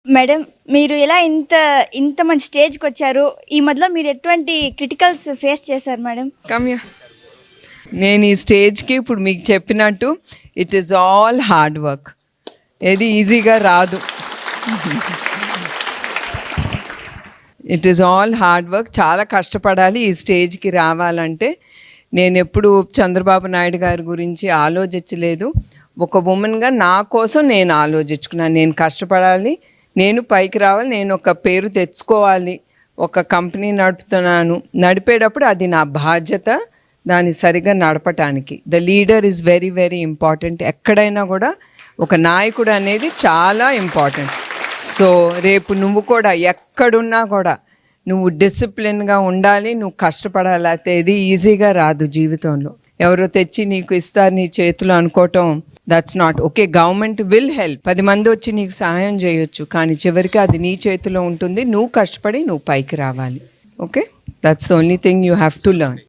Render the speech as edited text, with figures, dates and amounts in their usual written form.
Madam, మీరు ఎలా ఇంత ఇంత మంచి స్టేజ్‌కొచ్చారు? ఈ మధ్యలో మీరు ఎటువంటి క్రిటికల్స్ ఫేస్ చేశారు మేడం? కమ్యా నేను ఈ స్టేజ్కి ఇప్పుడు మీకు చెప్పినట్టు it is all hard work. ఏది ఈజీగా రాదు. It is all hard work. చాలా కష్టపడాలి ఈ స్టేజ్కి రావాలంటే. నేను ఎప్పుడు చంద్రబాబు నాయుడు గారి గురించి ఆలోచించలేదు. ఒక ఉమెన్గా నా కోసం నేను ఆలోచించుకున్నాను. నేను కష్టపడాలి, నేను పైకి రావాలి, నేను ఒక పేరు తెచ్చుకోవాలి. ఒక కంపెనీ నడుపుతున్నాను, నడిపేటప్పుడు అది నా బాధ్యత, దాన్ని సరిగా నడపటానికి. The leader is very very important. ఎక్కడైనా కూడా ఒక నాయకుడు అనేది చాలా ఇంపార్టెంట్. సో రేపు నువ్వు కూడా ఎక్కడున్నా కూడా నువ్వు డిసిప్లిన్గా ఉండాలి, నువ్వు కష్టపడాలి. అయితే ఇది ఈజీగా రాదు జీవితంలో. ఎవరో తెచ్చి నీకు ఇస్తారు నీ చేతిలో అనుకోవటం, that's not okay. Government will help, 10 మంది వచ్చి నీకు సహాయం చేయొచ్చు, కానీ చివరికి అది నీ చేతిలో ఉంటుంది. నువ్వు కష్టపడి నువ్వు పైకి రావాలి. Okay, that's the only thing you have to learn.